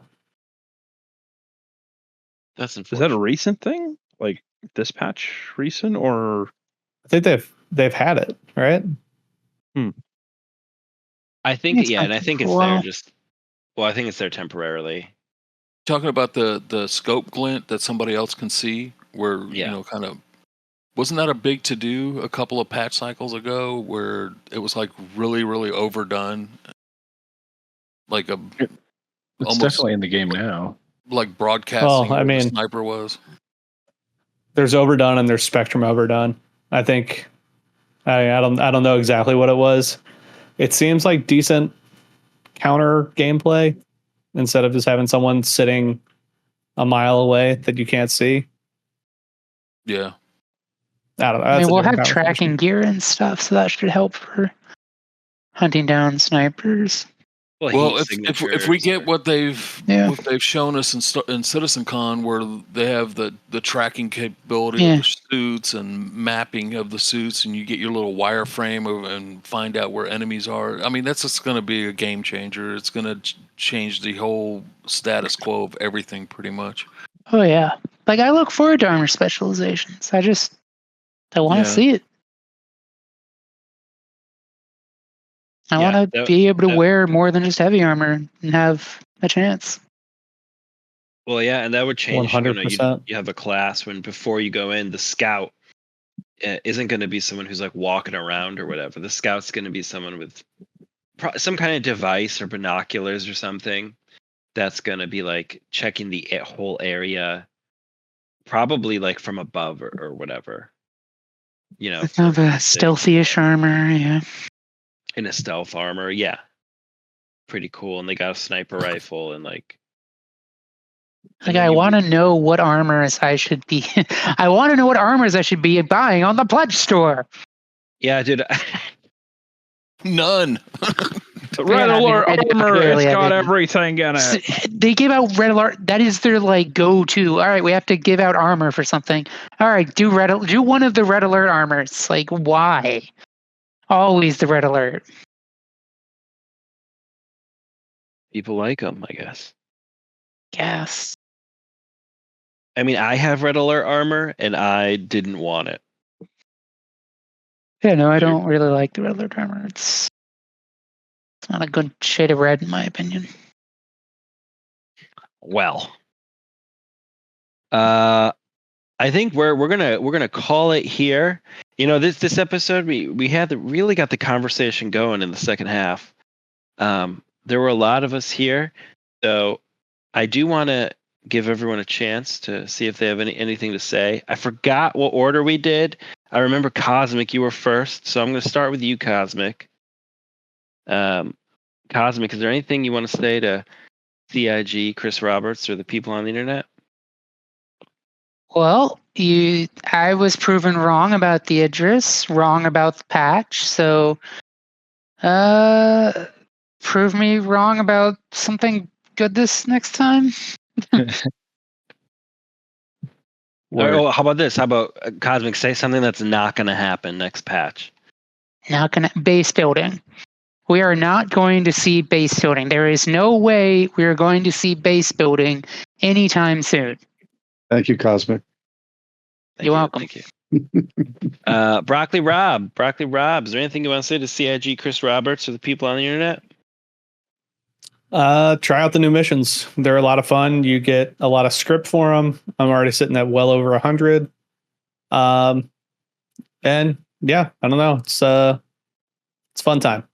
That's Is that a recent thing? Like this patch recent, or I think they've had it, right? I think It's and I think it's well. there just. Well, I think it's there temporarily. Talking about the scope glint that somebody else can see, where kind of wasn't that a big to do a couple of patch cycles ago, where it was like really really overdone, like It's definitely in the game now. like broadcasting Well, I where the mean, sniper was. there's overdone and there's spectrum overdone. I think I don't know exactly what it was. It seems like decent counter gameplay instead of just having someone sitting a mile away that you can't see. Yeah. I don't know. I mean, That's a we'll different have tracking conversation. gear and stuff, so that should help for hunting down snipers. Well, if we get what they've shown us in CitizenCon, where they have the tracking capability of the suits and mapping of the suits, and you get your little wireframe and find out where enemies are. I mean, that's just going to be a game changer. It's going to change the whole status quo of everything, pretty much. Oh yeah, like I look forward to armor specializations. I want to see it. I want to be able to wear more than just heavy armor and have a chance. Well, yeah, and that would change. 100%. You have a class when before you go in, the scout isn't going to be someone who's like walking around or whatever. The scout's going to be someone with some kind of device or binoculars or something that's going to be like checking the whole area, probably like from above or whatever. Have a stealthy-ish armor, yeah. In a stealth armor, yeah, pretty cool. And they got a sniper rifle and like I want to know what armors I should be. I want to know what armors I should be buying on the pledge store. Yeah, dude. None. Red Alert armor has got everything in it. They give out Red Alert. That is their like go-to. All right, we have to give out armor for something. All right, do one of the Red Alert armors. Like, why? Always the Red Alert. People like them, I guess. Yes. I mean, I have Red Alert armor, and I didn't want it. Yeah, no, I don't really like the Red Alert armor. It's not a good shade of red, in my opinion. Well, I think we're gonna call it here. This episode we really got the conversation going in the second half. There were a lot of us here, so I do want to give everyone a chance to see if they have anything to say. I forgot what order we did. I remember Cosmic, you were first, so I'm going to start with you, Cosmic. Cosmic, is there anything you want to say to CIG, Chris Roberts, or the people on the internet? Well, I was proven wrong about the Idris, wrong about the patch, so prove me wrong about something good this next time. How about this? How about Cosmic, say something that's not going to happen next patch? Not going to base building. We are not going to see base building. There is no way we are going to see base building anytime soon. Thank you, Cosmic. You're welcome. Thank you. BrocolliRob, is there anything you want to say to CIG, Chris Roberts, or the people on the internet? Try out the new missions. They're a lot of fun. You get a lot of script for them. I'm already sitting at well over 100. And yeah, I don't know. It's fun time.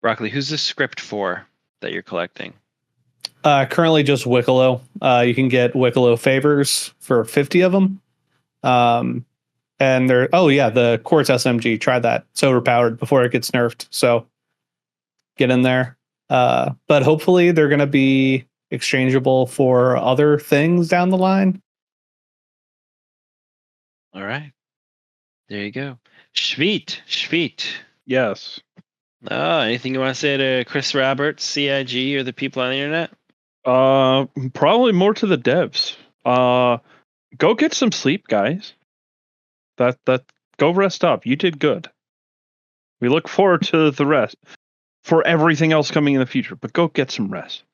Broccoli, who's the script for that you're collecting? Currently just Wikkett. You can get Wikkett favors for 50 of them. And the Quartz SMG. Try that. It's overpowered before it gets nerfed. So get in there. But hopefully they're going to be exchangeable for other things down the line. All right. There you go. Shveet. Yes. Anything you want to say to Chris Roberts, CIG, or the people on the internet? Probably more to the devs. Go get some sleep, guys. That go rest up. You did good. We look forward to the rest for everything else coming in the future, but go get some rest.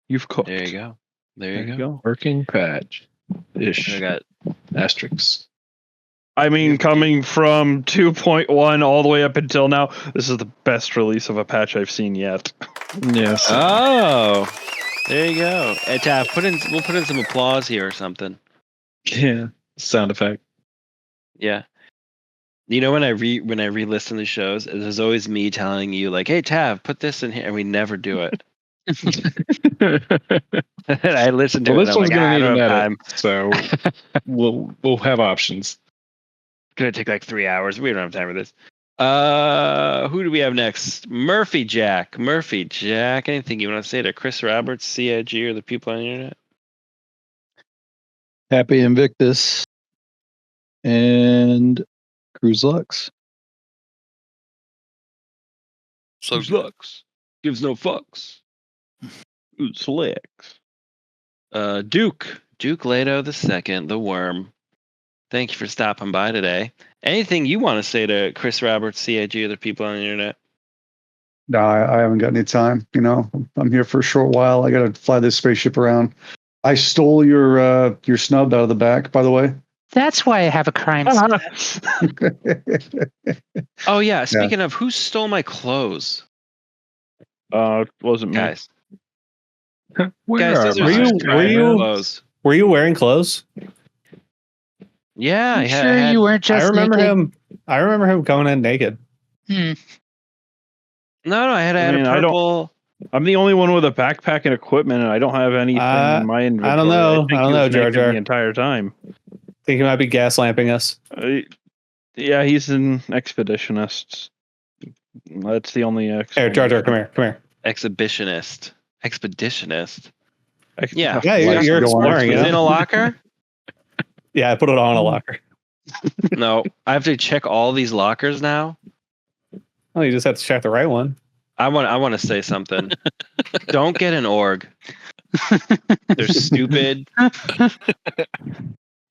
You've cooked. There you go. Working patch. Ish. I got asterisks. I mean, coming from 2.1 all the way up until now, this is the best release of a patch I've seen yet. Yes. Oh, there you go. Hey, Tav, we'll put in some applause here or something. Yeah. Sound effect. Yeah. When I re-listen to shows, there's always me telling you like, "Hey, Tav, put this in here," and we never do it. I listened to Well, it. this And I'm one's like, gonna I need don't an have edit, time. so we'll have options. It's gonna take like 3 hours. We don't have time for this. Who do we have next? MurphyJack. MurphyJack. Anything you want to say to Chris Roberts, CIG, or the people on the internet? Happy Invictus and Cruz Lux. So Cruz Lux gives no fucks. Slicks. DukeLeto II, the worm. Thank you for stopping by today. Anything you want to say to Chris Roberts, CIG, or the people on the internet? No, I haven't got any time. You know, I'm here for a short while. I got to fly this spaceship around. I stole your snub out of the back, by the way. That's why I have a crime stat. Oh yeah. Speaking of, who stole my clothes? Wasn't me. Guys. Where Guys, are those are my some you- clothes. Were you wearing clothes? Yeah, I'm sure you weren't just I remember naked. him. I remember him going in naked. Hmm. No, I had a mean, I don't- purple. I'm the only one with a backpack and equipment, and I don't have anything in my inventory. I don't know. think I don't he know, was naked Jar Jar. the entire time. Think he might be gaslamping us. Yeah, he's an expeditionist. That's the only Here, Jar Jar, come here. Expeditionist. Yeah. Yeah, you're exploring. Is You it in know? a locker? Yeah, I put it all in a locker. No, I have to check all these lockers now. Oh, you just have to check the right one. I want to say something. Don't get an org. They're stupid,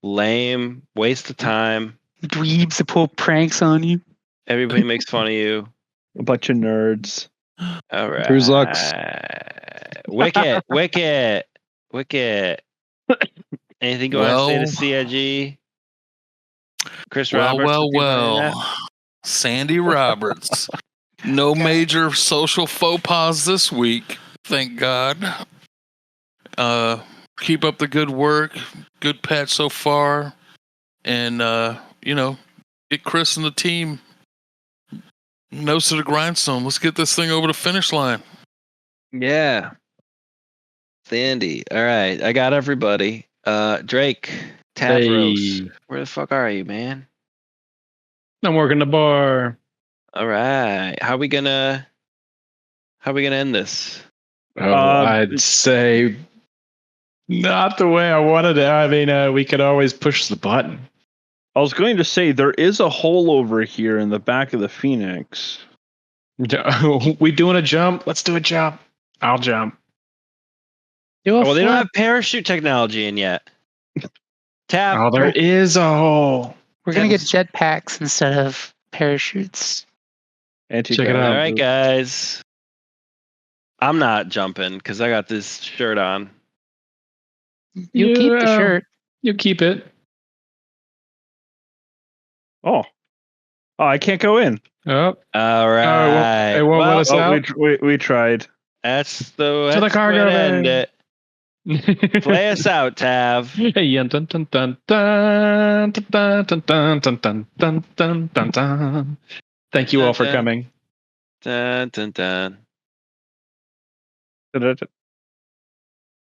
lame, waste of time. Dweebs that pull pranks on you. Everybody makes fun of you. A bunch of nerds. All right. Cruz Lux. Wikkett. Anything you want to say to CIG? Chris Roberts? the people on the internet? Sandy Roberts. No major social faux pas this week, thank God. Keep up the good work. Good patch so far. And, get Chris and the team nose to the grindstone. Let's get this thing over the finish line. Yeah. Sandy. All right. I got everybody. Drake. Tavros. Hey. Where the fuck are you, man? I'm working the bar. All right. How we gonna end this? Oh, I'd say not the way I wanted it. I mean, we could always push the button. I was going to say there is a hole over here in the back of the Phoenix. We doing a jump? Let's do a jump. I'll jump. Do a Well, they don't flip. have parachute technology in yet. Tab. Oh, there is a hole. We're gonna get jetpacks instead of parachutes. Check it out. All right, guys. I'm not jumping because I got this shirt on. You keep the Yeah. shirt. You keep it. Oh, I can't go in. Oh, All right. it won't let us out. We tried. That's the To the cargo way to end bay. it. Play us out, Tav. Dun, dun, dun, dun, dun, dun, dun, dun, dun, dun, dun, dun, dun, dun. Thank you all for coming. Dun, dun, dun.